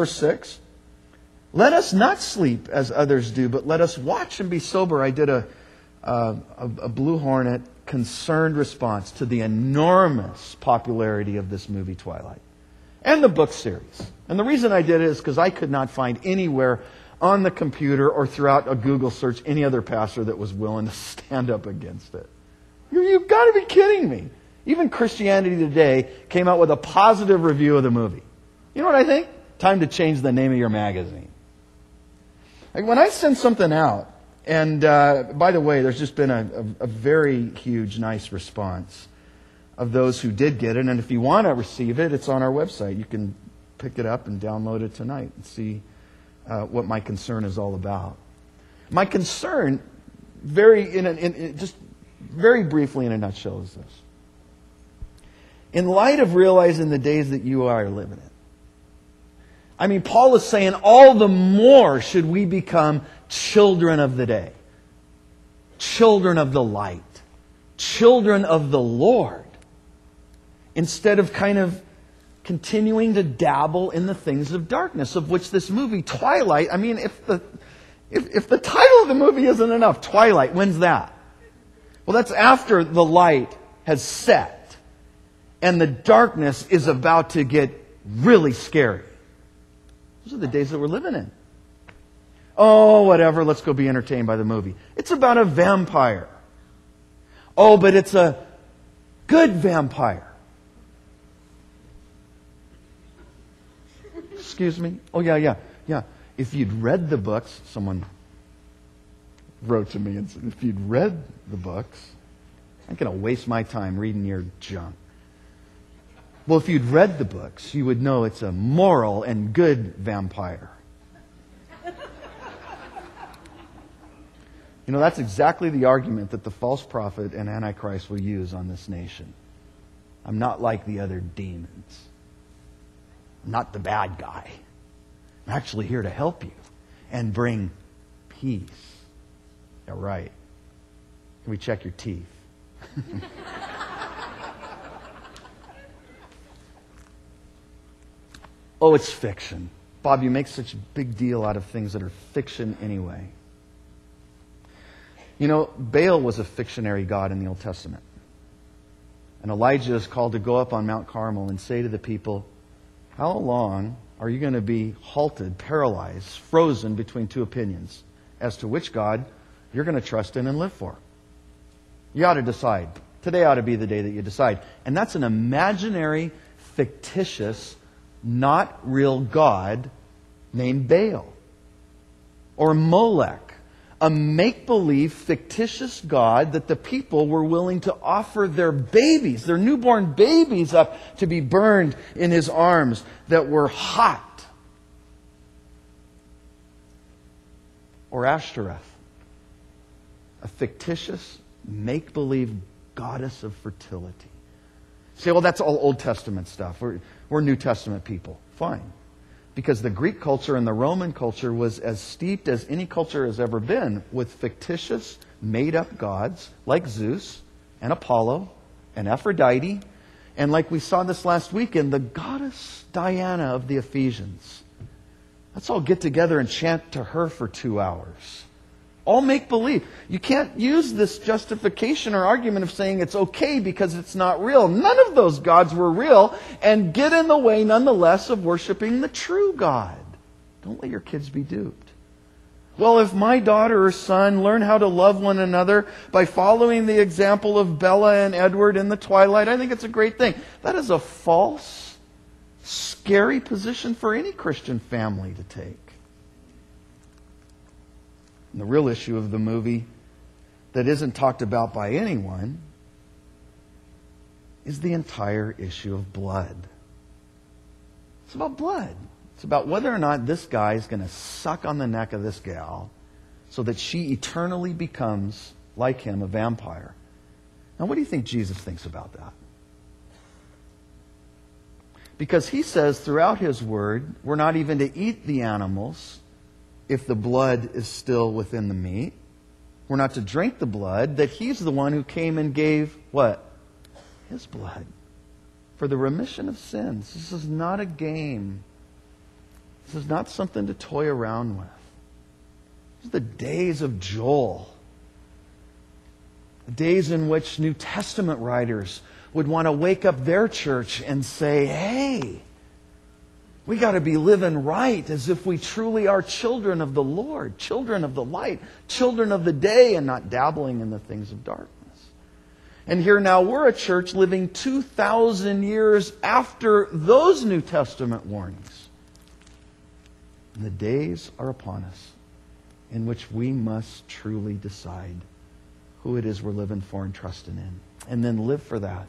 Verse 6. Let us not sleep as others do, but let us watch and be sober. I did a Blue Hornet concerned response to the enormous popularity of this movie, Twilight, and the book series. And the reason I did it is because I could not find anywhere on the computer or throughout a Google search any other pastor that was willing to stand up against it. You've got to be kidding me. Even Christianity Today came out with a positive review of the movie. You know what I think? Time to change the name of your magazine. Like when I send something out, and by the way, there's just been a very huge, nice response of those who did get it. And if you want to receive it, it's on our website. You can pick it up and download it tonight and see what my concern is all about. My concern, just very briefly in a nutshell, is this. In light of realizing the days that you are living in, I mean, Paul is saying all the more should we become children of the day, children of the light, children of the Lord, instead of kind of continuing to dabble in the things of darkness, of which this movie, Twilight, I mean, if the title of the movie isn't enough, Twilight, when's that? Well, that's after the light has set and the darkness is about to get really scary. Those are the days that we're living in. Oh, whatever, let's go be entertained by the movie. It's about a vampire. Oh, but it's a good vampire. Excuse me? Oh, yeah. If you'd read the books, someone wrote to me and said, if you'd read the books, I'm going to waste my time reading your junk. Well, if you'd read the books, you would know it's a moral and good vampire. You know, that's exactly the argument that the false prophet and Antichrist will use on this nation. I'm not like the other demons. I'm not the bad guy. I'm actually here to help you and bring peace. Yeah, right. Can we check your teeth? Oh, it's fiction. Bob, you make such a big deal out of things that are fiction anyway. You know, Baal was a fictionary god in the Old Testament. And Elijah is called to go up on Mount Carmel and say to the people, how long are you going to be halted, paralyzed, frozen between two opinions as to which God you're going to trust in and live for? You ought to decide. Today ought to be the day that you decide. And that's an imaginary, fictitious, not real God named Baal or Molech, a make-believe, fictitious God that the people were willing to offer their babies, their newborn babies, up to be burned in his arms that were hot. Or Ashtoreth, a fictitious, make-believe goddess of fertility. You say, well, that's all Old Testament stuff. We're New Testament people. Fine. Because the Greek culture and the Roman culture was as steeped as any culture has ever been with fictitious, made-up gods like Zeus and Apollo and Aphrodite. And like we saw this last weekend, the goddess Diana of the Ephesians. Let's all get together and chant to her for 2 hours. All make-believe. You can't use this justification or argument of saying it's okay because it's not real. None of those gods were real and get in the way nonetheless of worshiping the true God. Don't let your kids be duped. Well, if my daughter or son learn how to love one another by following the example of Bella and Edward in the Twilight, I think it's a great thing. That is a false, scary position for any Christian family to take. And the real issue of the movie that isn't talked about by anyone is the entire issue of blood. It's about blood. It's about whether or not this guy is going to suck on the neck of this gal so that she eternally becomes, like him, a vampire. Now, what do you think Jesus thinks about that? Because he says throughout his word, we're not even to eat the animals if the blood is still within the meat. We're not to drink the blood, that he's the one who came and gave what? His blood for the remission of sins. This is not a game. This is not something to toy around with. These are the days of Joel. The days in which New Testament writers would want to wake up their church and say, hey, we got to be living right as if we truly are children of the Lord, children of the light, children of the day, and not dabbling in the things of darkness. And here now we're a church living 2,000 years after those New Testament warnings. And the days are upon us in which we must truly decide who it is we're living for and trusting in. And then live for that.